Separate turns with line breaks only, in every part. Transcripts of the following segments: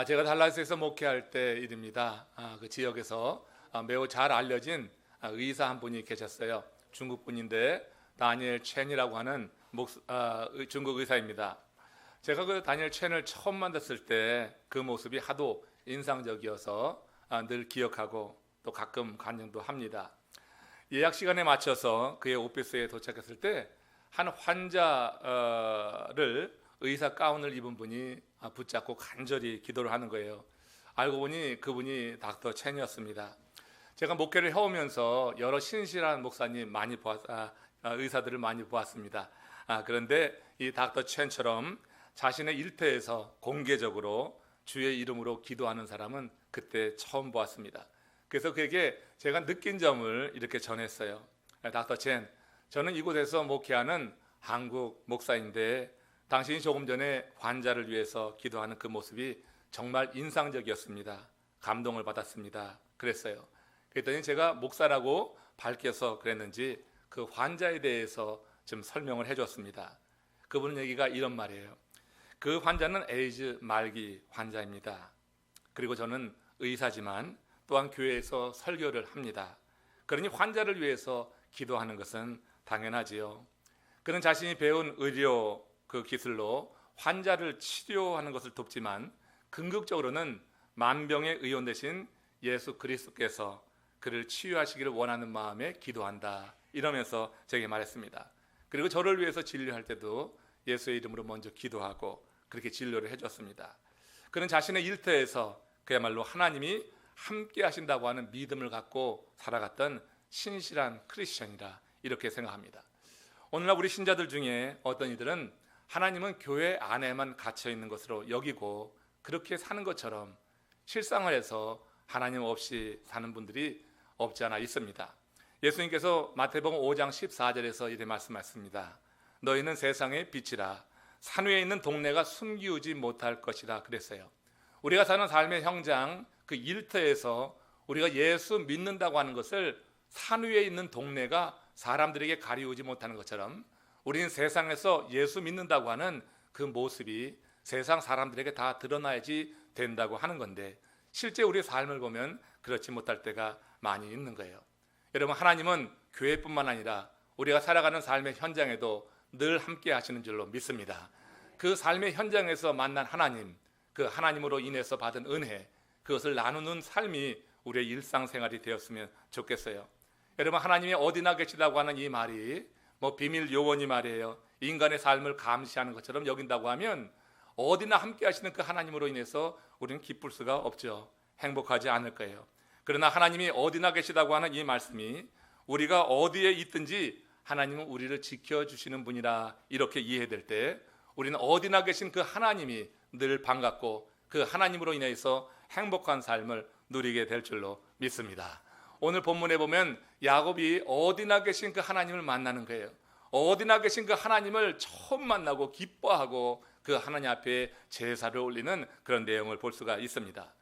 제가 달라스에서 목회할 때 일입니다. 그 지역에서 매우 잘 알려진 의사 한 분이 계셨어요. 중국 분인데 다니엘 첸이라고 하는 중국 의사입니다. 제가 그 다니엘 첸을 처음 만났을 때 그 모습이 하도 인상적이어서 늘 기억하고 또 가끔 관용도 합니다. 예약 시간에 맞춰서 그의 오피스에 도착했을 때 한 환자를 의사 가운을 입은 분이 붙잡고 간절히 기도를 하는 거예요. 알고 보니 그분이 닥터 첸이었습니다. 제가 목회를 해오면서 여러 신실한 목사님 의사들을 많이 보았습니다. 그런데 이 닥터 첸처럼 자신의 일터에서 공개적으로 주의 이름으로 기도하는 사람은 그때 처음 보았습니다. 그래서 그에게 제가 느낀 점을 이렇게 전했어요. 닥터 첸, 저는 이곳에서 목회하는 한국 목사인데 당신이 조금 전에 환자를 위해서 기도하는 그 모습이 정말 인상적이었습니다. 감동을 받았습니다. 그랬어요. 그랬더니 제가 목사라고 밝혀서 그랬는지 그 환자에 대해서 좀 설명을 해줬습니다. 그분 얘기가 이런 말이에요. 그 환자는 에이즈 말기 환자입니다. 그리고 저는 의사지만 또한 교회에서 설교를 합니다. 그러니 환자를 위해서 기도하는 것은 당연하지요. 그는 자신이 배운 의료 그 기술로 환자를 치료하는 것을 돕지만 궁극적으로는 만병의 의원 되신 예수 그리스도께서 그를 치유하시기를 원하는 마음에 기도한다. 이러면서 제게 말했습니다. 그리고 저를 위해서 진료할 때도 예수의 이름으로 먼저 기도하고 그렇게 진료를 해줬습니다. 그는 자신의 일터에서 그야말로 하나님이 함께 하신다고 하는 믿음을 갖고 살아갔던 신실한 크리스천이라 이렇게 생각합니다. 오늘날 우리 신자들 중에 어떤 이들은 하나님은 교회 안에만 갇혀 있는 것으로 여기고 그렇게 사는 것처럼 실생활에서 하나님 없이 사는 분들이 없지 않아 있습니다. 예수님께서 마태복음 5장 14절에서 이렇게 말씀하셨습니다. 너희는 세상의 빛이라 산 위에 있는 동네가 숨기우지 못할 것이라 그랬어요. 우리가 사는 삶의 현장 그 일터에서 우리가 예수 믿는다고 하는 것을 산 위에 있는 동네가 사람들에게 가리우지 못하는 것처럼 우리는 세상에서 예수 믿는다고 하는 그 모습이 세상 사람들에게 다 드러나야지 된다고 하는 건데 실제 우리의 삶을 보면 그렇지 못할 때가 많이 있는 거예요. 여러분, 하나님은 교회뿐만 아니라 우리가 살아가는 삶의 현장에도 늘 함께 하시는 줄로 믿습니다. 그 삶의 현장에서 만난 하나님, 그 하나님으로 인해서 받은 은혜, 그것을 나누는 삶이 우리의 일상생활이 되었으면 좋겠어요. 여러분, 하나님이 어디나 계시다고 하는 이 말이 비밀 요원이 말이에요. 인간의 삶을 감시하는 것처럼 여긴다고 하면 어디나 함께 하시는 그 하나님으로 인해서 우리는 기쁠 수가 없죠. 행복하지 않을 거예요. 그러나 하나님이 어디나 계시다고 하는 이 말씀이 우리가 어디에 있든지 하나님은 우리를 지켜주시는 분이라 이렇게 이해될 때 우리는 어디나 계신 그 하나님이 늘 반갑고 그 하나님으로 인해서 행복한 삶을 누리게 될 줄로 믿습니다. 오늘 본문에 보면 야곱이 어디나 계신 그 하나님을 만나는 거예요. 어디나 계신 그 하나님을 처음 만나고 기뻐하고 그 하나님 앞에 제사를 올리는 그런 내용을 볼 수가 있습니다.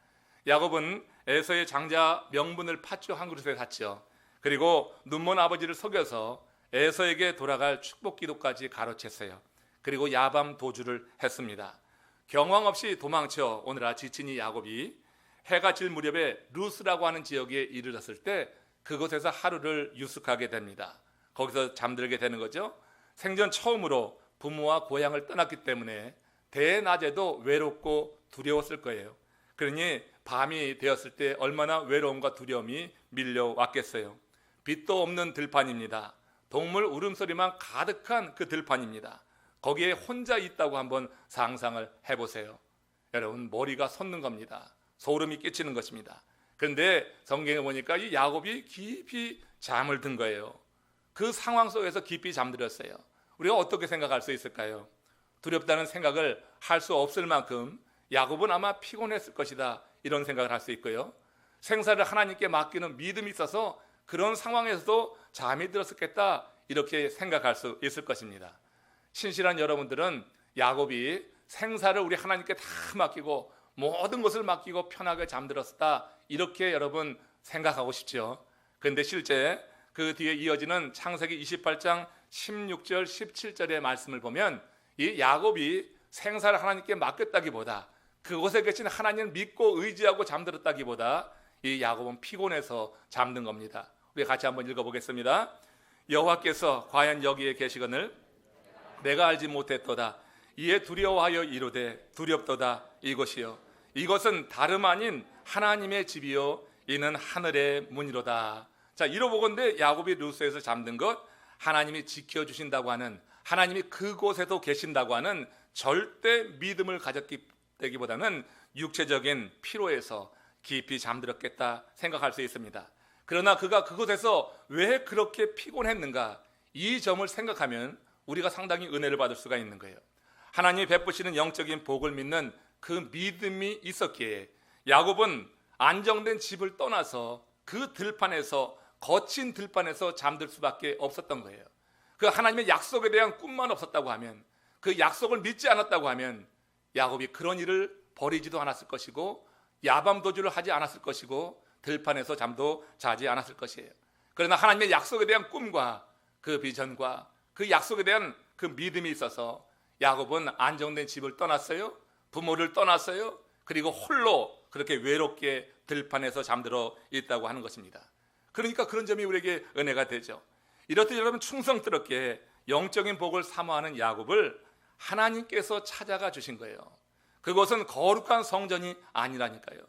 야곱은 에서의 장자 명분을 팥죽 한 그릇에 샀죠. 그리고 눈먼 아버지를 속여서 에서에게 돌아갈 축복 기도까지 가로챘어요. 그리고 야밤 도주를 했습니다. 경황 없이 도망쳐 오느라 지친 이 야곱이 해가 질 무렵에 루스라고 하는 지역에 이르렀을 때 그곳에서 하루를 유숙하게 됩니다. 거기서 잠들게 되는 거죠. 생전 처음으로 부모와 고향을 떠났기 때문에 대낮에도 외롭고 두려웠을 거예요. 그러니 밤이 되었을 때 얼마나 외로움과 두려움이 밀려왔겠어요. 빛도 없는 들판입니다. 동물 울음소리만 가득한 그 들판입니다. 거기에 혼자 있다고 한번 상상을 해보세요. 여러분, 머리가 솟는 겁니다. 소름이 끼치는 것입니다. 그런데 성경에 보니까 이 야곱이 깊이 잠을 든 거예요. 그 상황 속에서 깊이 잠들었어요. 우리가 어떻게 생각할 수 있을까요? 두렵다는 생각을 할 수 없을 만큼 야곱은 아마 피곤했을 것이다 이런 생각을 할 수 있고요. 생사를 하나님께 맡기는 믿음이 있어서 그런 상황에서도 잠이 들었겠다 이렇게 생각할 수 있을 것입니다. 신실한 여러분들은 야곱이 생사를 우리 하나님께 다 맡기고 모든 것을 맡기고 편하게 잠들었다 이렇게 여러분 생각하고 싶죠. 그런데 실제 그 뒤에 이어지는 창세기 28장 16절 17절의 말씀을 보면 이 야곱이 생사를 하나님께 맡겼다기보다 그곳에 계신 하나님을 믿고 의지하고 잠들었다기보다 이 야곱은 피곤해서 잠든 겁니다. 우리 같이 한번 읽어보겠습니다. 여호와께서 과연 여기에 계시거늘 내가 알지 못했도다. 이에 두려워하여 이르되 두렵도다. 이것이요 이것은 다름 아닌 하나님의 집이요 이는 하늘의 문이로다. 자, 이러보건대 야곱이 루스에서 잠든 것, 하나님이 지켜주신다고 하는, 하나님이 그곳에도 계신다고 하는 절대 믿음을 가졌기보다는 육체적인 피로에서 깊이 잠들었겠다 생각할 수 있습니다. 그러나 그가 그곳에서 왜 그렇게 피곤했는가, 이 점을 생각하면 우리가 상당히 은혜를 받을 수가 있는 거예요. 하나님이 베푸시는 영적인 복을 믿는 그 믿음이 있었기에 야곱은 안정된 집을 떠나서 그 들판에서, 거친 들판에서 잠들 수밖에 없었던 거예요. 그 하나님의 약속에 대한 꿈만 없었다고 하면, 그 약속을 믿지 않았다고 하면 야곱이 그런 일을 버리지도 않았을 것이고 야밤도주를 하지 않았을 것이고 들판에서 잠도 자지 않았을 것이에요. 그러나 하나님의 약속에 대한 꿈과 그 비전과 그 약속에 대한 그 믿음이 있어서 야곱은 안정된 집을 떠났어요. 부모를 떠났어요. 그리고 홀로 그렇게 외롭게 들판에서 잠들어 있다고 하는 것입니다. 그러니까 그런 점이 우리에게 은혜가 되죠. 이렇듯 여러분 충성스럽게 영적인 복을 사모하는 야곱을 하나님께서 찾아가 주신 거예요. 그것은 거룩한 성전이 아니라니까요.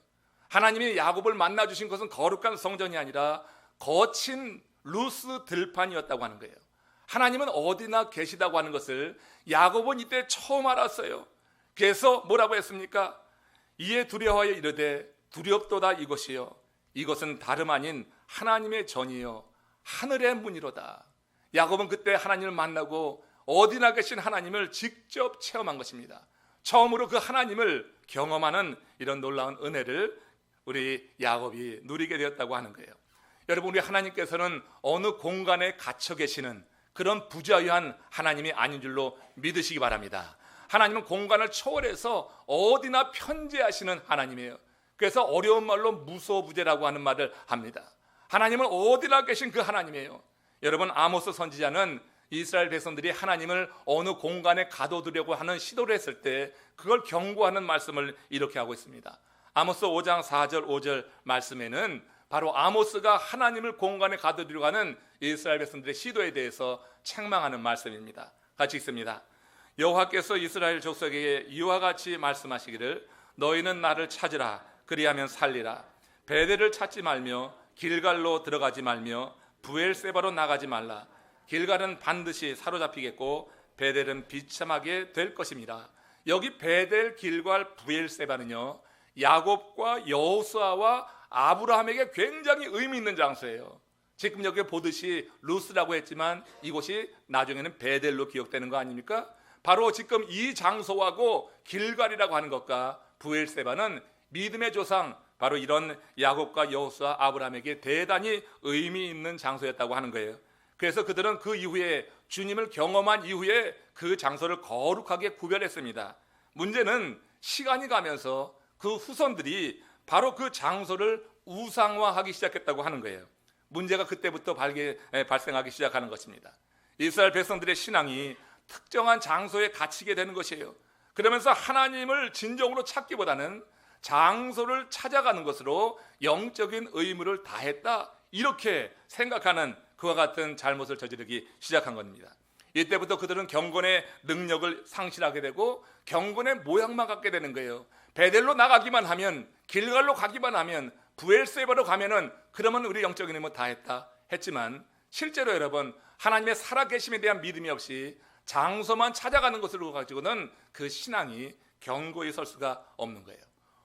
하나님이 야곱을 만나 주신 것은 거룩한 성전이 아니라 거친 루스 들판이었다고 하는 거예요. 하나님은 어디나 계시다고 하는 것을 야곱은 이때 처음 알았어요. 그래서 뭐라고 했습니까? 이에 두려워하여 이르되 두렵도다. 이것이요 이것은 다름 아닌 하나님의 전이요 하늘의 문이로다. 야곱은 그때 하나님을 만나고 어디나 계신 하나님을 직접 체험한 것입니다. 처음으로 그 하나님을 경험하는 이런 놀라운 은혜를 우리 야곱이 누리게 되었다고 하는 거예요. 여러분, 우리 하나님께서는 어느 공간에 갇혀 계시는 그런 부자유한 하나님이 아닌 줄로 믿으시기 바랍니다. 하나님은 공간을 초월해서 어디나 편재하시는 하나님이에요. 그래서 어려운 말로 무소부재라고 하는 말을 합니다. 하나님은 어디나 계신 그 하나님이에요. 여러분, 아모스 선지자는 이스라엘 백성들이 하나님을 어느 공간에 가둬두려고 하는 시도를 했을 때 그걸 경고하는 말씀을 이렇게 하고 있습니다. 아모스 5장 4절 5절 말씀에는 바로 아모스가 하나님을 공간에 가둬두려고 하는 이스라엘 백성들의 시도에 대해서 책망하는 말씀입니다. 같이 읽습니다. 여호와께서 이스라엘 족속에게 이와 같이 말씀하시기를 너희는 나를 찾으라. 그리하면 살리라. 베델을 찾지 말며 길갈로 들어가지 말며 부엘세바로 나가지 말라. 길갈은 반드시 사로잡히겠고 베델은 비참하게 될 것입니다. 여기 베델, 길갈, 부엘세바는요 야곱과 여호수아와 아브라함에게 굉장히 의미 있는 장소예요. 지금 여기 보듯이 루스라고 했지만 이곳이 나중에는 베델로 기억되는 거 아닙니까? 바로 지금 이 장소하고 길갈이라고 하는 것과 부엘세바는 믿음의 조상, 바로 이런 야곱과 여호수아, 아브라함에게 대단히 의미 있는 장소였다고 하는 거예요. 그래서 그들은 그 이후에 주님을 경험한 이후에 그 장소를 거룩하게 구별했습니다. 문제는 시간이 가면서 그 후손들이 바로 그 장소를 우상화하기 시작했다고 하는 거예요. 문제가 그때부터 발생하기 시작하는 것입니다. 이스라엘 백성들의 신앙이 특정한 장소에 갇히게 되는 것이에요. 그러면서 하나님을 진정으로 찾기보다는 장소를 찾아가는 것으로 영적인 의무를 다했다, 이렇게 생각하는 그와 같은 잘못을 저지르기 시작한 겁니다. 이때부터 그들은 경건의 능력을 상실하게 되고 경건의 모양만 갖게 되는 거예요. 베델로 나가기만 하면, 길갈로 가기만 하면, 부엘세바로 가면은 그러면 우리 영적인 의무 다 했다 했지만, 실제로 여러분 하나님의 살아계심에 대한 믿음이 없이 장소만 찾아가는 것으로 가지고는 그 신앙이 견고히 설 수가 없는 거예요.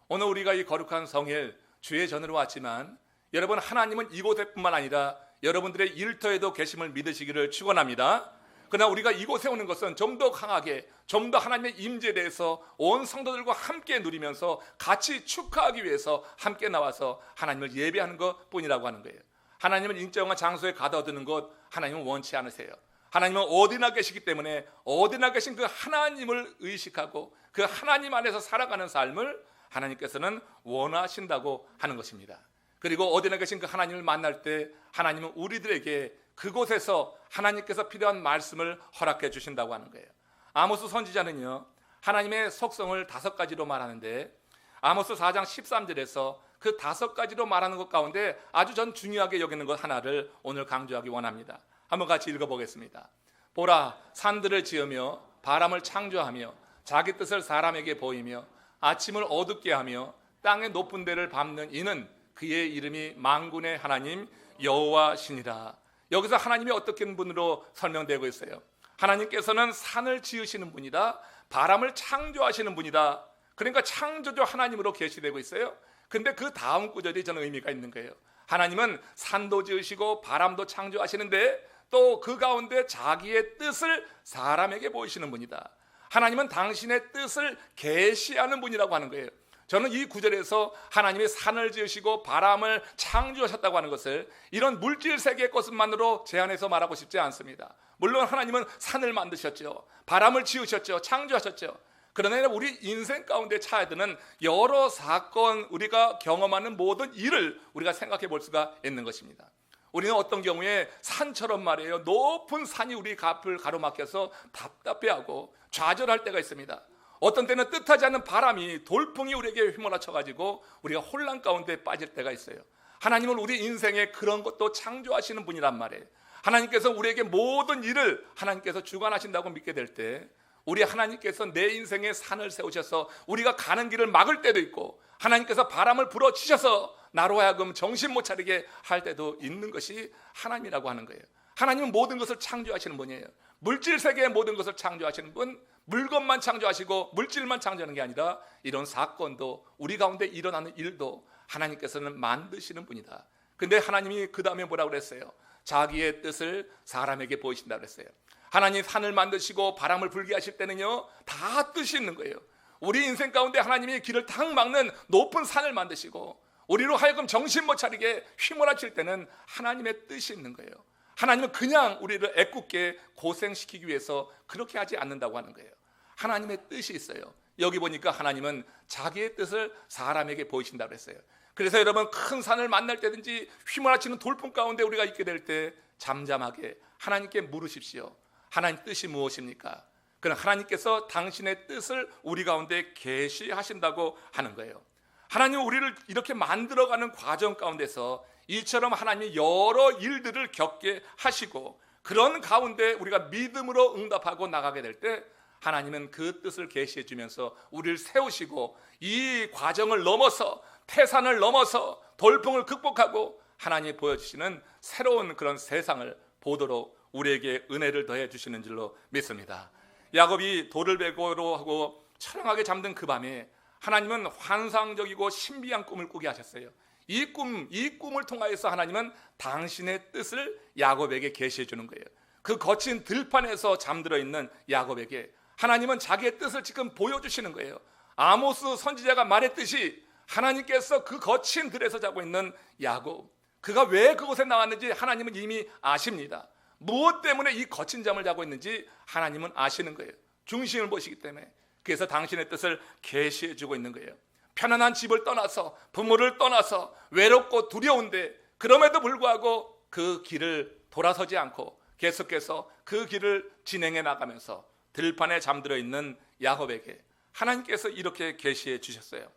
오늘 우리가 이 거룩한 성일 주의 전으로 왔지만 여러분, 하나님은 이곳에뿐만 아니라 여러분들의 일터에도 계심을 믿으시기를 축원합니다. 그러나 우리가 이곳에 오는 것은 좀 더 강하게, 좀 더 하나님의 임재에 대해서 온 성도들과 함께 누리면서 같이 축하하기 위해서 함께 나와서 하나님을 예배하는 것뿐이라고 하는 거예요. 하나님은 인정한 장소에 가둬두는 것 하나님은 원치 않으세요. 하나님은 어디나 계시기 때문에 어디나 계신 그 하나님을 의식하고 그 하나님 안에서 살아가는 삶을 하나님께서는 원하신다고 하는 것입니다. 그리고 어디나 계신 그 하나님을 만날 때 하나님은 우리들에게 그곳에서 하나님께서 필요한 말씀을 허락해 주신다고 하는 거예요. 아모스 선지자는요 하나님의 속성을 5가지로 말하는데 아모스 4장 13절에서 그 5가지로 말하는 것 가운데 아주 전 중요하게 여기는 것 하나를 오늘 강조하기 원합니다. 한번 같이 읽어보겠습니다. 보라, 산들을 지으며 바람을 창조하며 자기 뜻을 사람에게 보이며 아침을 어둡게 하며 땅의 높은 데를 밟는 이는 그의 이름이 만군의 하나님 여호와시니라. 여기서 하나님이 어떻게 분으로 설명되고 있어요? 하나님께서는 산을 지으시는 분이다, 바람을 창조하시는 분이다. 그러니까 창조주 하나님으로 계시되고 있어요. 근데 그 다음 구절이 저는 의미가 있는 거예요. 하나님은 산도 지으시고 바람도 창조하시는데 또 그 가운데 자기의 뜻을 사람에게 보이시는 분이다. 하나님은 당신의 뜻을 계시하는 분이라고 하는 거예요. 저는 이 구절에서 하나님이 산을 지으시고 바람을 창조하셨다고 하는 것을 이런 물질 세계의 것만으로 제한해서 말하고 싶지 않습니다. 물론 하나님은 산을 만드셨죠, 바람을 지으셨죠, 창조하셨죠. 그러나 우리 인생 가운데 차야되는 여러 사건, 우리가 경험하는 모든 일을 우리가 생각해 볼 수가 있는 것입니다. 우리는 어떤 경우에 산처럼 말이에요, 높은 산이 우리 앞을 가로막혀서 답답해하고 좌절할 때가 있습니다. 어떤 때는 뜻하지 않는 바람이, 돌풍이 우리에게 휘몰아쳐 가지고 우리가 혼란 가운데 빠질 때가 있어요. 하나님은 우리 인생에 그런 것도 창조하시는 분이란 말이에요. 하나님께서 우리에게 모든 일을 하나님께서 주관하신다고 믿게 될 때, 우리 하나님께서 내 인생에 산을 세우셔서 우리가 가는 길을 막을 때도 있고, 하나님께서 바람을 불어치셔서 나로 하여금 정신 못 차리게 할 때도 있는 것이 하나님이라고 하는 거예요. 하나님은 모든 것을 창조하시는 분이에요. 물질 세계의 모든 것을 창조하시는 분, 물건만 창조하시고 물질만 창조하는 게 아니라 이런 사건도, 우리 가운데 일어나는 일도 하나님께서는 만드시는 분이다. 근데 하나님이 그 다음에 뭐라고 그랬어요? 자기의 뜻을 사람에게 보이신다고 그랬어요. 하나님 산을 만드시고 바람을 불게 하실 때는요, 다 뜻이 있는 거예요. 우리 인생 가운데 하나님이 길을 탁 막는 높은 산을 만드시고 우리로 하여금 정신 못 차리게 휘몰아칠 때는 하나님의 뜻이 있는 거예요. 하나님은 그냥 우리를 애꿎게 고생시키기 위해서 그렇게 하지 않는다고 하는 거예요. 하나님의 뜻이 있어요. 여기 보니까 하나님은 자기의 뜻을 사람에게 보이신다고 했어요. 그래서 여러분, 큰 산을 만날 때든지 휘몰아치는 돌풍 가운데 우리가 있게 될 때 잠잠하게 하나님께 물으십시오. 하나님 뜻이 무엇입니까? 그럼 하나님께서 당신의 뜻을 우리 가운데 계시하신다고 하는 거예요. 하나님은 우리를 이렇게 만들어가는 과정 가운데서 이처럼 하나님이 여러 일들을 겪게 하시고, 그런 가운데 우리가 믿음으로 응답하고 나가게 될 때 하나님은 그 뜻을 계시해 주면서 우리를 세우시고, 이 과정을 넘어서, 태산을 넘어서 돌풍을 극복하고 하나님이 보여주시는 새로운 그런 세상을 보도록 우리에게 은혜를 더해 주시는 줄로 믿습니다. 야곱이 돌을 베고로 하고 처량하게 잠든 그 밤에 하나님은 환상적이고 신비한 꿈을 꾸게 하셨어요. 이 꿈을 통하여서 하나님은 당신의 뜻을 야곱에게 계시해 주는 거예요. 그 거친 들판에서 잠들어 있는 야곱에게 하나님은 자기의 뜻을 지금 보여주시는 거예요. 아모스 선지자가 말했듯이 하나님께서 그 거친 들에서 자고 있는 야곱, 그가 왜 그곳에 나왔는지 하나님은 이미 아십니다. 무엇 때문에 이 거친 잠을 자고 있는지 하나님은 아시는 거예요. 중심을 보시기 때문에. 그래서 당신의 뜻을 계시해 주고 있는 거예요. 편안한 집을 떠나서, 부모를 떠나서 외롭고 두려운데 그럼에도 불구하고 그 길을 돌아서지 않고 계속해서 그 길을 진행해 나가면서 들판에 잠들어 있는 야곱에게 하나님께서 이렇게 계시해 주셨어요.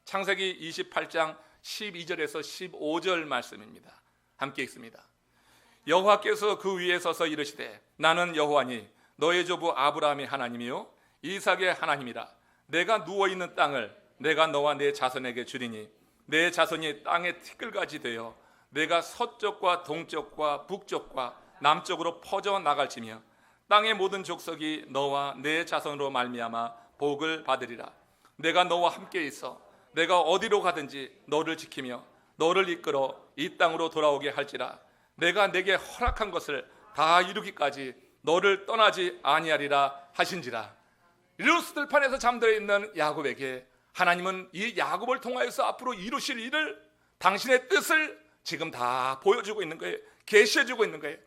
창세기 28장 12절에서 15절 말씀입니다. 함께 읽습니다. 여호와께서 그 위에 서서 이르시되 나는 여호와니 너의 조부 아브라함의 하나님이요 이삭의 하나님이라. 내가 누워있는 땅을 내가 너와 내 자손에게 주리니 내 자손이 땅의 티끌같이 되어 내가 서쪽과 동쪽과 북쪽과 남쪽으로 퍼져 나갈지며 땅의 모든 족속이 너와 내 자손으로 말미암아 복을 받으리라. 내가 너와 함께 있어 내가 어디로 가든지 너를 지키며 너를 이끌어 이 땅으로 돌아오게 할지라. 내가 내게 허락한 것을 다 이루기까지 너를 떠나지 아니하리라 하신지라. 루스 들판에서 잠들어 있는 야곱에게 하나님은 이 야곱을 통하여서 앞으로 이루실 일을, 당신의 뜻을 지금 다 보여주고 있는 거예요. 계시해주고 있는 거예요.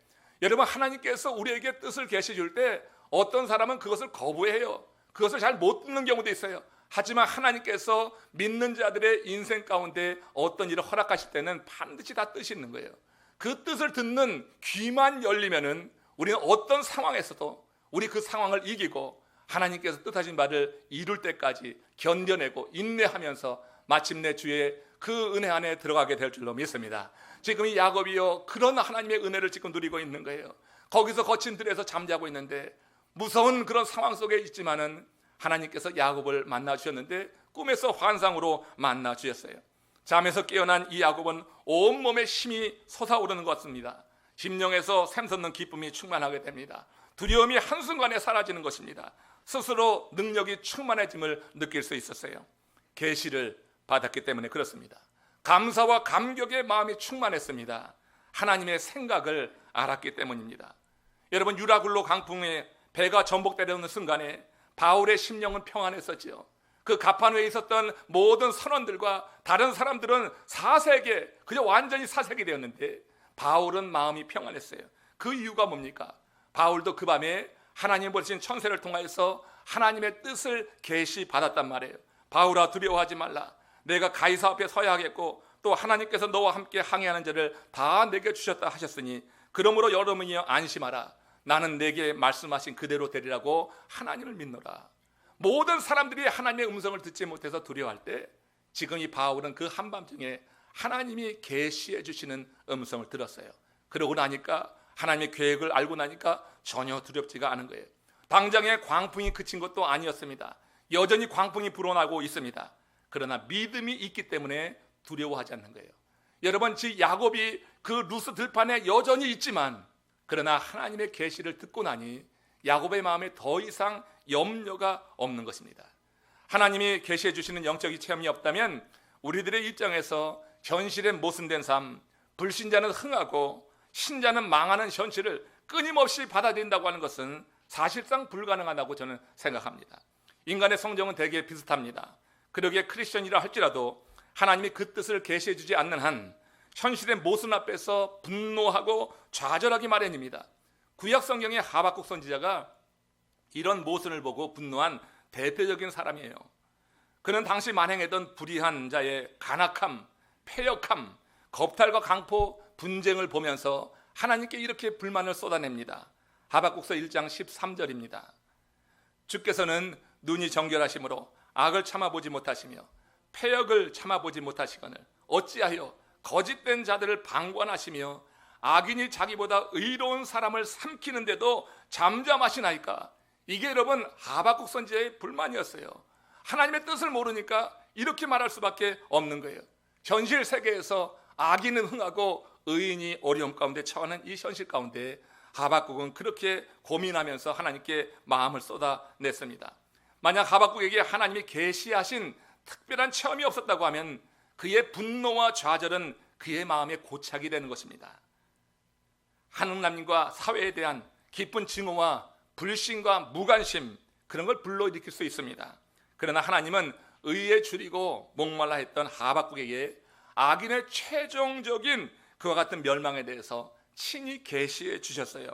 여러분, 하나님께서 우리에게 뜻을 계시해줄 때 어떤 사람은 그것을 거부해요. 그것을 잘 못 듣는 경우도 있어요. 하지만 하나님께서 믿는 자들의 인생 가운데 어떤 일을 허락하실 때는 반드시 다 뜻이 있는 거예요. 그 뜻을 듣는 귀만 열리면은 우리는 어떤 상황에서도 우리 그 상황을 이기고 하나님께서 뜻하신 바를 이룰 때까지 견뎌내고 인내하면서 마침내 주의 그 은혜 안에 들어가게 될 줄로 믿습니다. 지금 이 야곱이요, 그런 하나님의 은혜를 지금 누리고 있는 거예요. 거기서 거친 들에서 잠자고 있는데 무서운 그런 상황 속에 있지만은 하나님께서 야곱을 만나 주셨는데 꿈에서 환상으로 만나 주셨어요. 잠에서 깨어난 이 야곱은 온몸에 힘이 솟아오르는 것 같습니다. 심령에서 샘솟는 기쁨이 충만하게 됩니다. 두려움이 한순간에 사라지는 것입니다. 스스로 능력이 충만해짐을 느낄 수 있었어요. 계시를 받았기 때문에 그렇습니다. 감사와 감격의 마음이 충만했습니다. 하나님의 생각을 알았기 때문입니다. 여러분, 유라굴로 강풍에 배가 전복되려는 순간에 바울의 심령은 평안했었지요. 그 가판회에 있었던 모든 선원들과 다른 사람들은 사색에, 그저 완전히 사색이 되었는데 바울은 마음이 평안했어요. 그 이유가 뭡니까? 바울도 그 밤에 하나님 보내신 천사를 통하여서 하나님의 뜻을 계시받았단 말이에요. 바울아, 두려워하지 말라. 내가 가이사 앞에 서야 하겠고 또 하나님께서 너와 함께 항해하는 자를 다 내게 주셨다 하셨으니 그러므로 여러분이여 안심하라. 나는 내게 말씀하신 그대로 되리라고 하나님을 믿노라. 모든 사람들이 하나님의 음성을 듣지 못해서 두려워할 때 지금 이 바울은 그 한밤중에 하나님이 계시해 주시는 음성을 들었어요. 그러고 나니까 하나님의 계획을 알고 나니까 전혀 두렵지가 않은 거예요. 당장에 광풍이 그친 것도 아니었습니다. 여전히 광풍이 불어나고 있습니다. 그러나 믿음이 있기 때문에 두려워하지 않는 거예요. 여러분, 지 야곱이 그 루스 들판에 여전히 있지만 그러나 하나님의 계시를 듣고 나니 야곱의 마음에 더 이상 염려가 없는 것입니다. 하나님이 계시해 주시는 영적인 체험이 없다면 우리들의 입장에서 현실에 모순된 삶, 불신자는 흥하고 신자는 망하는 현실을 끊임없이 받아들인다고 하는 것은 사실상 불가능하다고 저는 생각합니다. 인간의 성정은 대개 비슷합니다. 그러기에 크리스천이라 할지라도 하나님이 그 뜻을 계시해 주지 않는 한 현실의 모순 앞에서 분노하고 좌절하기 마련입니다. 구약 성경의 하박국 선지자가 이런 모순을 보고 분노한 대표적인 사람이에요. 그는 당시 만행했던 불의한 자의 간악함, 패역함, 겁탈과 강포, 분쟁을 보면서 하나님께 이렇게 불만을 쏟아냅니다. 하박국서 1장 13절입니다. 주께서는 눈이 정결하심으로 악을 참아보지 못하시며 패역을 참아보지 못하시거늘 어찌하여 거짓된 자들을 방관하시며 악인이 자기보다 의로운 사람을 삼키는데도 잠잠하시나이까. 이게 여러분 하박국 선지자의 불만이었어요. 하나님의 뜻을 모르니까 이렇게 말할 수밖에 없는 거예요. 현실 세계에서 악인은 흥하고 의인이 어려움 가운데 처하는 이 현실 가운데 하박국은 그렇게 고민하면서 하나님께 마음을 쏟아냈습니다. 만약 하박국에게 하나님이 계시하신 특별한 체험이 없었다고 하면 그의 분노와 좌절은 그의 마음에 고착이 되는 것입니다. 하느님과 사회에 대한 깊은 증오와 불신과 무관심, 그런 걸 불러일으킬 수 있습니다. 그러나 하나님은 의에 줄이고 목말라 했던 하박국에게 악인의 최종적인 그와 같은 멸망에 대해서 친히 계시해 주셨어요.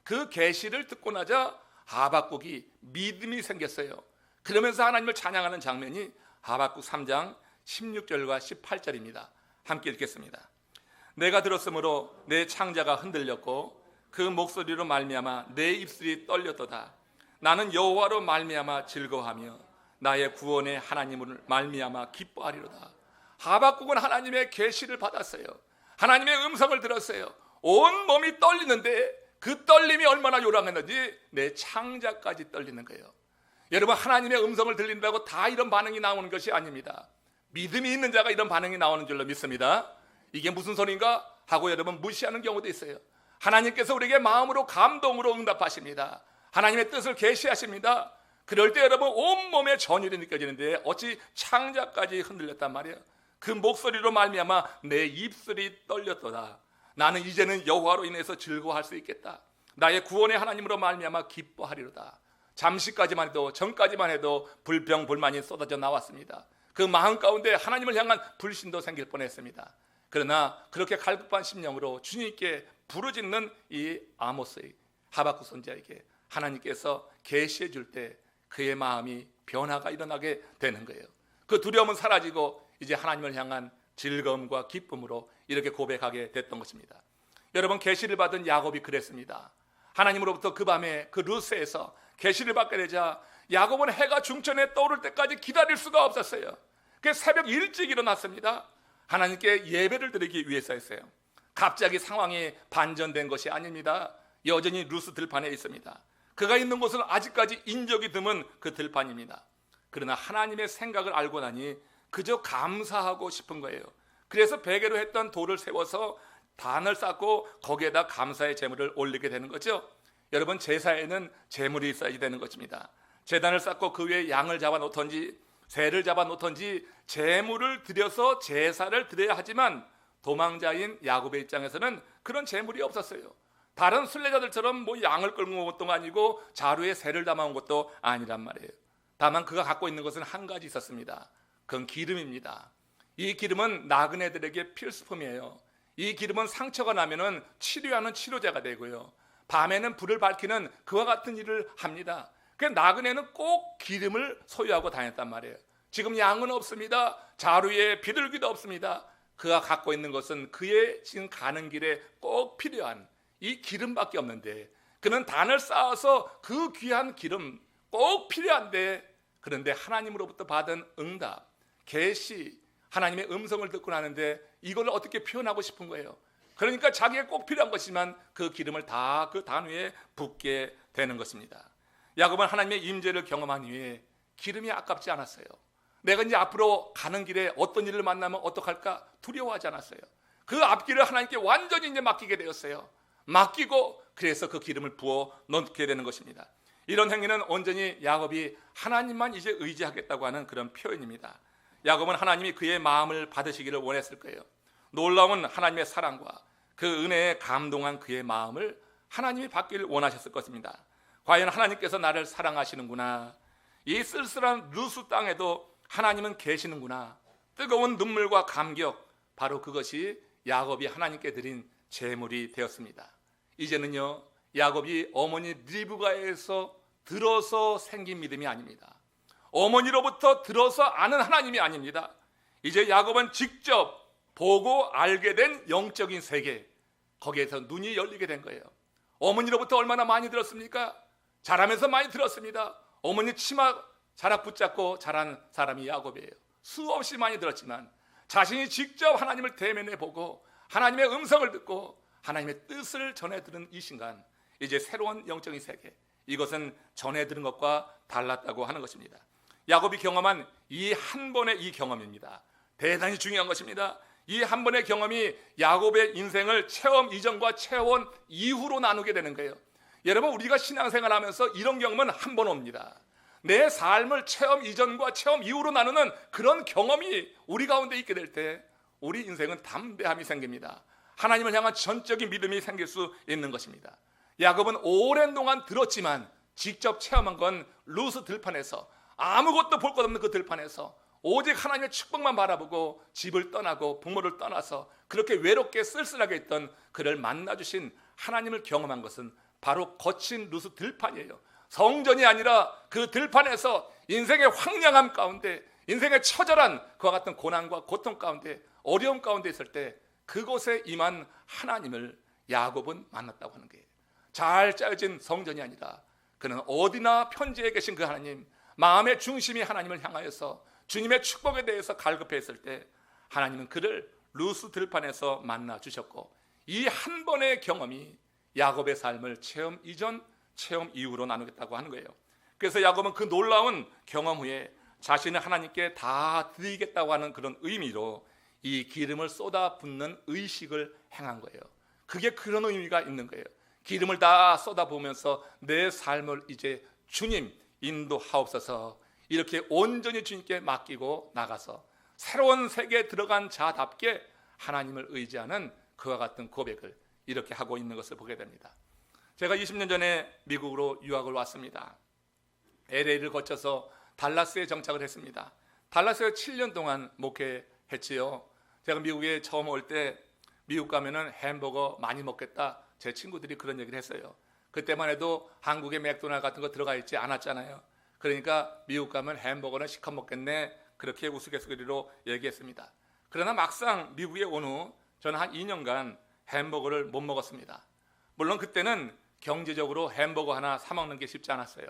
그 계시를 듣고 나자 하박국이 믿음이 생겼어요. 그러면서 하나님을 찬양하는 장면이 하박국 3장 16절과 18절입니다. 함께 읽겠습니다. 내가 들었으므로 내 창자가 흔들렸고 그 목소리로 말미암아 내 입술이 떨렸도다. 나는 여호와로 말미암아 즐거워하며 나의 구원의 하나님을 말미암아 기뻐하리로다. 하박국은 하나님의 계시를 받았어요. 하나님의 음성을 들었어요. 온 몸이 떨리는데 그 떨림이 얼마나 요란했는지 내 창자까지 떨리는 거예요. 여러분, 하나님의 음성을 들린다고 다 이런 반응이 나오는 것이 아닙니다. 믿음이 있는 자가 이런 반응이 나오는 줄로 믿습니다. 이게 무슨 소리인가 하고 여러분 무시하는 경우도 있어요. 하나님께서 우리에게 마음으로 감동으로 응답하십니다. 하나님의 뜻을 계시하십니다. 그럴 때 여러분 온몸에 전율이 느껴지는데 어찌 창자까지 흔들렸단 말이에요. 그 목소리로 말미암아 내 입술이 떨렸도다. 나는 이제는 여호와로 인해서 즐거워할 수 있겠다. 나의 구원의 하나님으로 말미암아 기뻐하리로다. 잠시까지만 해도, 전까지만 해도 불평 불만이 쏟아져 나왔습니다. 그 마음 가운데 하나님을 향한 불신도 생길 뻔했습니다. 그러나 그렇게 갈급한 심령으로 주님께 부르짖는 이 아모스의 하박국 선지자에게 하나님께서 계시해 줄 때 그의 마음이 변화가 일어나게 되는 거예요. 그 두려움은 사라지고 이제 하나님을 향한 즐거움과 기쁨으로 이렇게 고백하게 됐던 것입니다. 여러분, 계시를 받은 야곱이 그랬습니다. 하나님으로부터 그 밤에 그 루스에서 계시를 받게 되자 야곱은 해가 중천에 떠오를 때까지 기다릴 수가 없었어요. 그 새벽 일찍 일어났습니다. 하나님께 예배를 드리기 위해서였어요. 갑자기 상황이 반전된 것이 아닙니다. 여전히 루스 들판에 있습니다. 그가 있는 곳은 아직까지 인적이 드문 그 들판입니다. 그러나 하나님의 생각을 알고 나니 그저 감사하고 싶은 거예요. 그래서 베개로 했던 돌을 세워서 단을 쌓고 거기에다 감사의 제물을 올리게 되는 거죠. 여러분, 제사에는 제물이 있어야 되는 것입니다. 제단을 쌓고 그 위에 양을 잡아 놓던지 새를 잡아 놓던지 제물을 드려서 제사를 드려야 하지만 도망자인 야곱의 입장에서는 그런 제물이 없었어요. 다른 순례자들처럼 뭐 양을 끌고 온 것도 아니고 자루에 새를 담아온 것도 아니란 말이에요. 다만 그가 갖고 있는 것은 한 가지 있었습니다. 그건 기름입니다. 이 기름은 나그네들에게 필수품이에요. 이 기름은 상처가 나면은 치료하는 치료제가 되고요, 밤에는 불을 밝히는 그와 같은 일을 합니다. 그 나그네는 꼭 기름을 소유하고 다녔단 말이에요. 지금 양은 없습니다. 자루에 비둘기도 없습니다. 그가 갖고 있는 것은 그의 지금 가는 길에 꼭 필요한 이 기름밖에 없는데, 그는 단을 쌓아서 그 귀한 기름 꼭 필요한데, 그런데 하나님으로부터 받은 응답, 계시, 하나님의 음성을 듣고 나는데 이걸 어떻게 표현하고 싶은 거예요. 그러니까 자기가 꼭 필요한 것이지만 그 기름을 다 그 단 위에 붓게 되는 것입니다. 야곱은 하나님의 임재를 경험한 후에 기름이 아깝지 않았어요. 내가 이제 앞으로 가는 길에 어떤 일을 만나면 어떡할까 두려워하지 않았어요. 그 앞길을 하나님께 완전히 이제 맡기게 되었어요. 맡기고 그래서 그 기름을 부어 넣게 되는 것입니다. 이런 행위는 온전히 야곱이 하나님만 이제 의지하겠다고 하는 그런 표현입니다. 야곱은 하나님이 그의 마음을 받으시기를 원했을 거예요. 놀라운 하나님의 사랑과 그 은혜에 감동한 그의 마음을 하나님이 받기를 원하셨을 것입니다. 과연 하나님께서 나를 사랑하시는구나, 이 쓸쓸한 루스 땅에도 하나님은 계시는구나, 뜨거운 눈물과 감격, 바로 그것이 야곱이 하나님께 드린 제물이 되었습니다. 이제는요, 야곱이 어머니 리브가에서 들어서 생긴 믿음이 아닙니다. 어머니로부터 들어서 아는 하나님이 아닙니다. 이제 야곱은 직접 보고 알게 된 영적인 세계, 거기에서 눈이 열리게 된 거예요. 어머니로부터 얼마나 많이 들었습니까? 자라면서 많이 들었습니다. 어머니 치마 자락 붙잡고 자란 사람이 야곱이에요. 수없이 많이 들었지만 자신이 직접 하나님을 대면해 보고 하나님의 음성을 듣고 하나님의 뜻을 전해 들은 이 순간, 이제 새로운 영적인 세계, 이것은 전해 들은 것과 달랐다고 하는 것입니다. 야곱이 경험한 이 한 번의 이 경험입니다. 대단히 중요한 것입니다. 이 한 번의 경험이 야곱의 인생을 체험 이전과 체험 이후로 나누게 되는 거예요. 여러분, 우리가 신앙생활하면서 이런 경험은 한 번 옵니다. 내 삶을 체험 이전과 체험 이후로 나누는 그런 경험이 우리 가운데 있게 될 때 우리 인생은 담대함이 생깁니다. 하나님을 향한 전적인 믿음이 생길 수 있는 것입니다. 야곱은 오랜 동안 들었지만 직접 체험한 건 루스 들판에서, 아무것도 볼 것 없는 그 들판에서 오직 하나님의 축복만 바라보고 집을 떠나고 부모를 떠나서 그렇게 외롭게 쓸쓸하게 있던 그를 만나주신 하나님을 경험한 것은 바로 거친 루스 들판이에요. 성전이 아니라 그 들판에서 인생의 황량함 가운데, 인생의 처절한 그와 같은 고난과 고통 가운데, 어려움 가운데 있을 때 그곳에 임한 하나님을 야곱은 만났다고 하는 거예요. 잘 짜여진 성전이 아니라 그는 어디나 편지에 계신 그 하나님, 마음의 중심이 하나님을 향하여서 주님의 축복에 대해서 갈급했을 때 하나님은 그를 루스 들판에서 만나 주셨고, 이 한 번의 경험이 야곱의 삶을 체험 이전, 체험 이후로 나누겠다고 하는 거예요. 그래서 야곱은 그 놀라운 경험 후에 자신을 하나님께 다 드리겠다고 하는 그런 의미로 이 기름을 쏟아 붓는 의식을 행한 거예요. 그게 그런 의미가 있는 거예요. 기름을 다 쏟아부으면서 내 삶을 이제 주님 인도하옵소서, 이렇게 온전히 주님께 맡기고 나가서 새로운 세계에 들어간 자답게 하나님을 의지하는 그와 같은 고백을 이렇게 하고 있는 것을 보게 됩니다. 제가 20년 전에 미국으로 유학을 왔습니다. LA를 거쳐서 달라스에 정착을 했습니다. 달라스에 7년 동안 목회했지요. 제가 미국에 처음 올 때 미국 가면은 햄버거 많이 먹겠다, 제 친구들이 그런 얘기를 했어요. 그때만 해도 한국에 맥도날드 같은 거 들어가 있지 않았잖아요. 그러니까 미국 가면 햄버거는 시켜 먹겠네, 그렇게 우스갯소리로 얘기했습니다. 그러나 막상 미국에 온 후 저는 한 2년간 햄버거를 못 먹었습니다. 물론 그때는 경제적으로 햄버거 하나 사 먹는 게 쉽지 않았어요.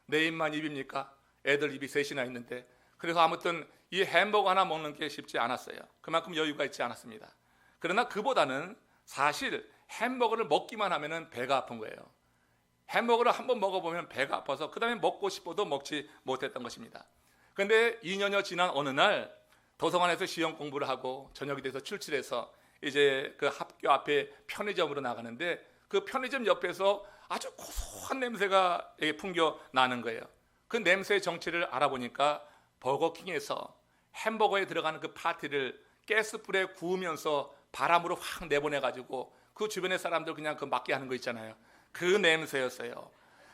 내 입만 입입니까? 애들 입이 셋이나 있는데 그래서 아무튼 이 햄버거 하나 먹는 게 쉽지 않았어요. 그만큼 여유가 있지 않았습니다. 그러나 그보다는 사실 햄버거를 먹기만 하면 배가 아픈 거예요. 햄버거를 한번 먹어보면 배가 아파서 그 다음에 먹고 싶어도 먹지 못했던 것입니다. 그런데 2년여 지난 어느 날 도서관에서 시험 공부를 하고 저녁이 돼서 출출해서 이제 그 학교 앞에 편의점으로 나가는데 그 편의점 옆에서 아주 고소한 냄새가 풍겨 나는 거예요. 그 냄새의 정체를 알아보니까 버거킹에서 햄버거에 들어가는 그 파티를 가스불에 구우면서 바람으로 확 내보내가지고 그 주변의 사람들 그냥 그 맡게 하는 거 있잖아요. 그 냄새였어요.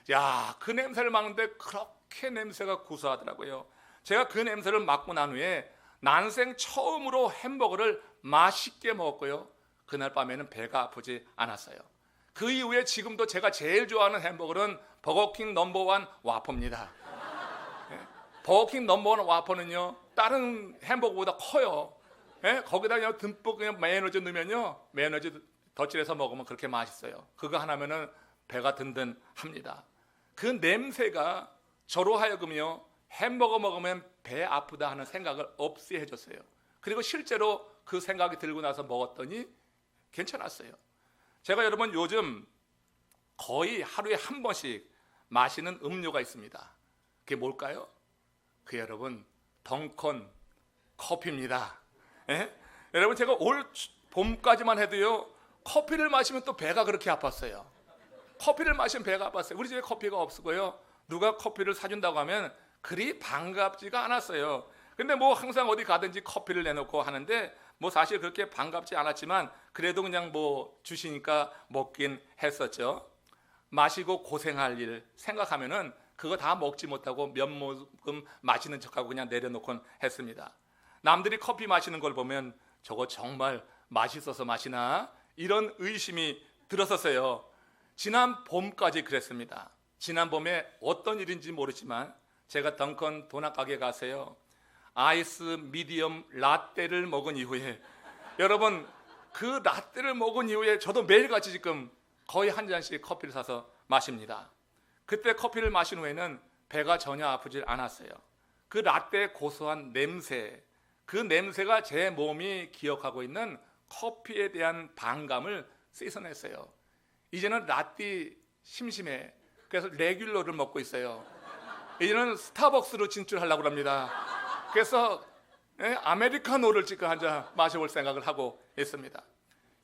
야, 그 냄새를 맡는데 그렇게 냄새가 구수하더라고요. 제가 그 냄새를 맡고 난 후에 난생 처음으로 햄버거를 맛있게 먹었고요. 그날 밤에는 배가 아프지 않았어요. 그 이후에 지금도 제가 제일 좋아하는 햄버거는 버거킹 넘버원 와퍼입니다. 버거킹 넘버원 와퍼는요, 다른 햄버거보다 커요. 거기다 그냥 듬뿍 그냥 마요네즈 넣으면요, 마요네즈 덧칠해서 먹으면 그렇게 맛있어요. 그거 하나면은 배가 든든합니다. 그 냄새가 저로 하여금요, 햄버거 먹으면 배 아프다 하는 생각을 없이 해줬어요. 그리고 실제로 그 생각이 들고 나서 먹었더니 괜찮았어요. 제가 여러분 요즘 거의 하루에 한 번씩 마시는 음료가 있습니다. 그게 뭘까요? 그 여러분 덩컨 커피입니다. 여러분 제가 올 봄까지만 해도요, 커피를 마시면 또 배가 그렇게 아팠어요. 커피를 마시면 배가 아팠어요. 우리 집에 커피가 없고요, 누가 커피를 사준다고 하면 그리 반갑지가 않았어요. 근데 뭐 항상 어디 가든지 커피를 내놓고 하는데 뭐 사실 그렇게 반갑지 않았지만 그래도 그냥 뭐 주시니까 먹긴 했었죠. 마시고 고생할 일 생각하면은 그거 다 먹지 못하고 몇 모금 마시는 척하고 그냥 내려놓곤 했습니다. 남들이 커피 마시는 걸 보면 저거 정말 맛있어서 마시나 이런 의심이 들었었어요. 지난 봄까지 그랬습니다. 지난 봄에 어떤 일인지 모르지만 제가 덩컨 도넛 가게 가서요, 아이스 미디엄 라떼를 먹은 이후에, 여러분 그 라떼를 먹은 이후에 저도 매일같이 지금 거의 한 잔씩 커피를 사서 마십니다. 그때 커피를 마신 후에는 배가 전혀 아프질 않았어요. 그 라떼의 고소한 냄새, 그 냄새가 제 몸이 기억하고 있는 커피에 대한 반감을 씻어냈어요. 이제는 라떼 심심해. 그래서 레귤러를 먹고 있어요. 이제는 스타벅스로 진출하려고 합니다. 그래서 아메리카노를 지금 한 잔 마셔볼 생각을 하고 있습니다.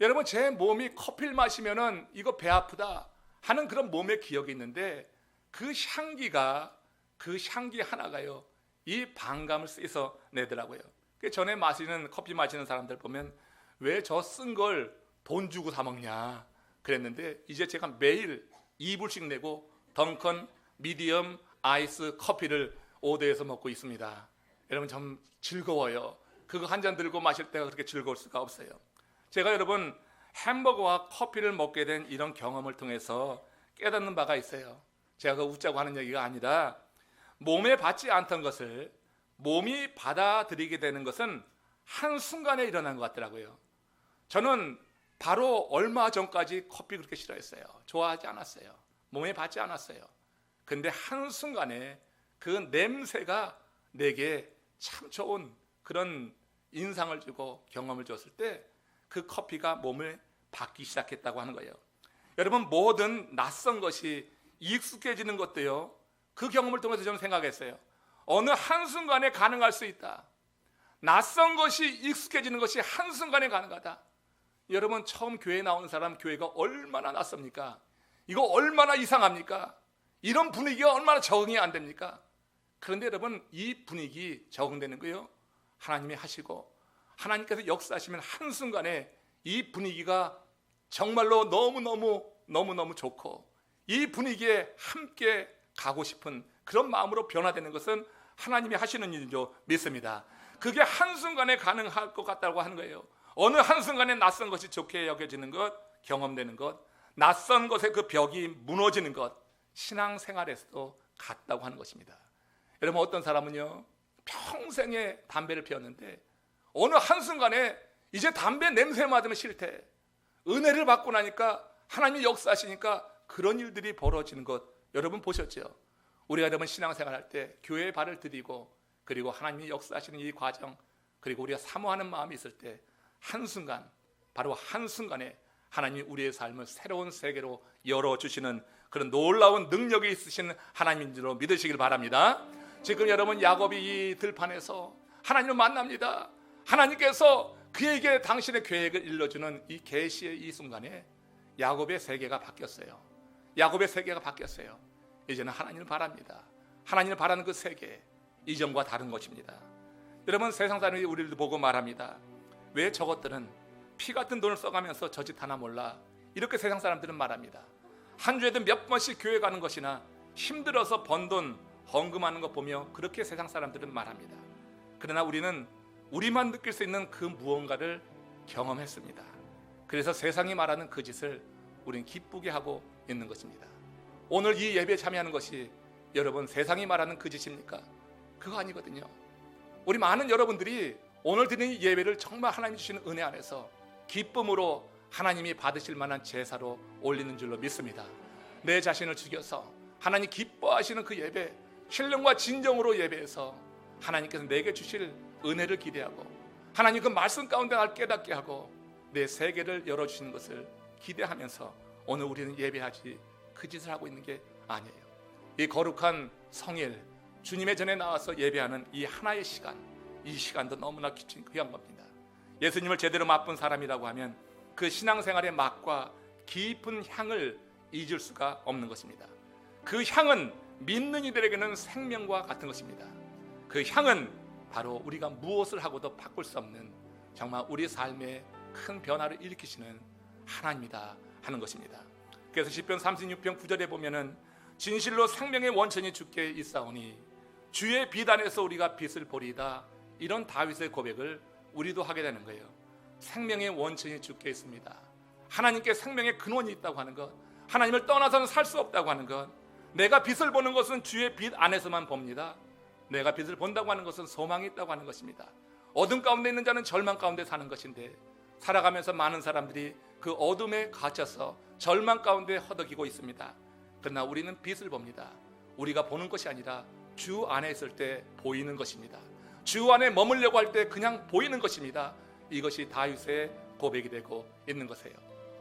여러분 제 몸이 커피를 마시면은 이거 배 아프다 하는 그런 몸의 기억이 있는데 그 향기 하나가요, 이 반감을 씻어내더라고요. 전에 마시는 커피 마시는 사람들 보면 왜 저 쓴 걸 돈 주고 사 먹냐 그랬는데 이제 제가 매일 2불씩 내고 덩컨 미디엄 아이스 커피를 오더해서 먹고 있습니다. 여러분 좀 즐거워요. 그거 한 잔 들고 마실 때가 그렇게 즐거울 수가 없어요. 제가 여러분 햄버거와 커피를 먹게 된 이런 경험을 통해서 깨닫는 바가 있어요. 제가 그 웃자고 하는 얘기가 아니라 몸에 받지 않던 것을 몸이 받아들이게 되는 것은 한순간에 일어난 것 같더라고요. 저는 바로 얼마 전까지 커피 그렇게 싫어했어요. 좋아하지 않았어요. 몸에 받지 않았어요. 근데 한순간에 그 냄새가 내게 참 좋은 그런 인상을 주고 경험을 줬을 때 그 커피가 몸을 받기 시작했다고 하는 거예요. 여러분 모든 낯선 것이 익숙해지는 것도요, 그 경험을 통해서 저는 생각했어요. 어느 한순간에 가능할 수 있다. 낯선 것이 익숙해지는 것이 한순간에 가능하다. 여러분 처음 교회에 나오는 사람 교회가 얼마나 낯섭니까? 이거 얼마나 이상합니까? 이런 분위기가 얼마나 적응이 안 됩니까? 그런데 여러분 이 분위기 적응되는 거요, 하나님이 하시고 하나님께서 역사하시면 한순간에 이 분위기가 정말로 너무너무 좋고 이 분위기에 함께 가고 싶은 그런 마음으로 변화되는 것은 하나님이 하시는 일인 줄 믿습니다. 그게 한순간에 가능할 것 같다고 하는 거예요. 어느 한순간에 낯선 것이 좋게 여겨지는 것, 경험되는 것, 낯선 것의 그 벽이 무너지는 것, 신앙생활에서도 같다고 하는 것입니다. 여러분 어떤 사람은요, 평생에 담배를 피웠는데 어느 한순간에 이제 담배 냄새 맡으면 싫대. 은혜를 받고 나니까 하나님이 역사하시니까 그런 일들이 벌어지는 것 여러분 보셨죠? 우리가 여러분 신앙생활 할 때 교회에 발을 들이고 그리고 하나님이 역사하시는 이 과정, 그리고 우리가 사모하는 마음이 있을 때 한순간, 바로 한순간에 하나님이 우리의 삶을 새로운 세계로 열어주시는 그런 놀라운 능력이 있으신 하나님인 줄로 믿으시길 바랍니다. 지금 여러분 야곱이 이 들판에서 하나님을 만납니다. 하나님께서 그에게 당신의 계획을 일러주는 이 계시의 이 순간에 야곱의 세계가 바뀌었어요. 야곱의 세계가 바뀌었어요. 이제는 하나님을 바랍니다. 하나님을 바라는 그 세계, 이전과 다른 것입니다. 여러분, 세상 사람이 우리를 보고 말합니다. 왜 저것들은 피 같은 돈을 써가면서 저 짓 하나 몰라, 이렇게 세상 사람들은 말합니다. 한 주에도 몇 번씩 교회 가는 것이나 힘들어서 번 돈 헌금하는 것 보며 그렇게 세상 사람들은 말합니다. 그러나 우리는 우리만 느낄 수 있는 그 무언가를 경험했습니다. 그래서 세상이 말하는 그 짓을 우리는 기쁘게 하고 있는 것입니다. 오늘 이 예배에 참여하는 것이 여러분 세상이 말하는 그 짓입니까? 그거 아니거든요. 우리 많은 여러분들이 오늘 드리는 이 예배를 정말 하나님이 주시는 은혜 안에서 기쁨으로 하나님이 받으실 만한 제사로 올리는 줄로 믿습니다. 내 자신을 죽여서 하나님 기뻐하시는 그 예배, 신령과 진정으로 예배해서 하나님께서 내게 주실 은혜를 기대하고 하나님 그 말씀 가운데 날 깨닫게 하고 내 세계를 열어주시는 것을 기대하면서 오늘 우리는 예배하지 그 짓을 하고 있는 게 아니에요. 이 거룩한 성일, 주님의 전에 나와서 예배하는 이 하나의 시간, 이 시간도 너무나 귀한 겁니다. 예수님을 제대로 맛본 사람이라고 하면 그 신앙생활의 맛과 깊은 향을 잊을 수가 없는 것입니다. 그 향은 믿는 이들에게는 생명과 같은 것입니다. 그 향은 바로 우리가 무엇을 하고도 바꿀 수 없는 정말 우리 삶에 큰 변화를 일으키시는 하나님이다 하는 것입니다. 그래서 시편 36편 9절에 보면은 진실로 생명의 원천이 주께 있사오니 주의 비단에서 우리가 빛을 보리이다, 이런 다윗의 고백을 우리도 하게 되는 거예요. 생명의 원천이 주께 있습니다. 하나님께 생명의 근원이 있다고 하는 것, 하나님을 떠나서는 살 수 없다고 하는 것, 내가 빛을 보는 것은 주의 빛 안에서만 봅니다. 내가 빛을 본다고 하는 것은 소망이 있다고 하는 것입니다. 어둠 가운데 있는 자는 절망 가운데 사는 것인데 살아가면서 많은 사람들이 그 어둠에 갇혀서 절망 가운데 허덕이고 있습니다. 그러나 우리는 빛을 봅니다. 우리가 보는 것이 아니라 주 안에 있을 때 보이는 것입니다. 주 안에 머물려고 할 때 그냥 보이는 것입니다. 이것이 다윗의 고백이 되고 있는 것이에요.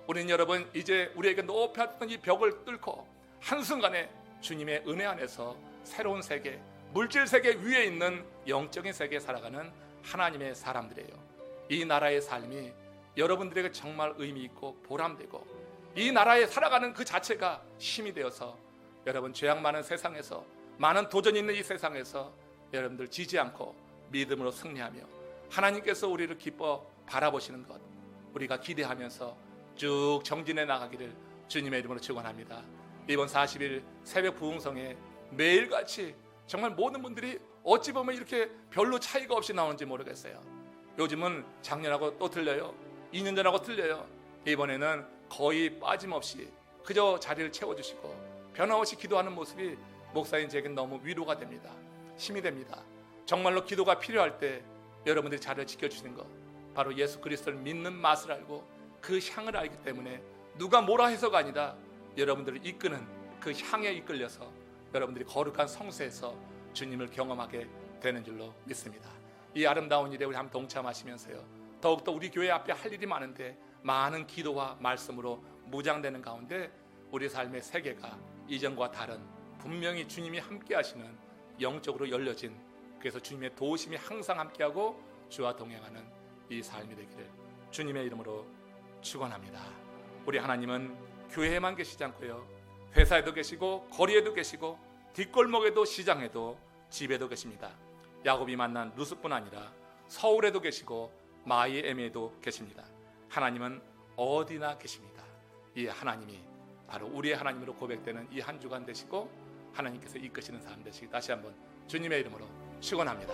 우리는 여러분 이제 우리에게 높았던 이 벽을 뚫고 한순간에 주님의 은혜 안에서 새로운 세계, 물질 세계 위에 있는 영적인 세계에 살아가는 하나님의 사람들이에요. 이 나라의 삶이 여러분들에게 정말 의미 있고 보람되고 이 나라에 살아가는 그 자체가 힘이 되어서 여러분 죄악 많은 세상에서, 많은 도전이 있는 이 세상에서 여러분들 지지 않고 믿음으로 승리하며 하나님께서 우리를 기뻐 바라보시는 것 우리가 기대하면서 쭉 정진해 나가기를 주님의 이름으로 축원합니다. 이번 40일 새벽 부흥성에 매일같이 정말 모든 분들이 어찌 보면 이렇게 별로 차이가 없이 나오는지 모르겠어요. 요즘은 작년하고 또 틀려요. 2년 전하고 틀려요. 이번에는 거의 빠짐없이 그저 자리를 채워주시고 변함없이 기도하는 모습이 목사님 제겐 너무 위로가 됩니다. 힘이 됩니다. 정말로 기도가 필요할 때 여러분들이 자리를 지켜주시는 것, 바로 예수 그리스도를 믿는 맛을 알고 그 향을 알기 때문에 누가 뭐라 해서가 아니라 여러분들을 이끄는 그 향에 이끌려서 여러분들이 거룩한 성소에서 주님을 경험하게 되는 줄로 믿습니다. 이 아름다운 일에 우리 함께 동참하시면서요, 더욱더 우리 교회 앞에 할 일이 많은데 많은 기도와 말씀으로 무장되는 가운데 우리 삶의 세계가 이전과 다른 분명히 주님이 함께 하시는 영적으로 열려진, 그래서 주님의 도우심이 항상 함께하고 주와 동행하는 이 삶이 되기를 주님의 이름으로 축원합니다. 우리 하나님은 교회에만 계시지 않고요, 회사에도 계시고 거리에도 계시고 뒷골목에도 시장에도 집에도 계십니다. 야곱이 만난 루스뿐 아니라 서울에도 계시고 마이애미에도 계십니다. 하나님은 어디나 계십니다. 이 하나님이 바로 우리의 하나님으로 고백되는 이 한 주간 되시고 하나님께서 이끄시는 삶 되시기 다시 한번 주님의 이름으로 축원합니다.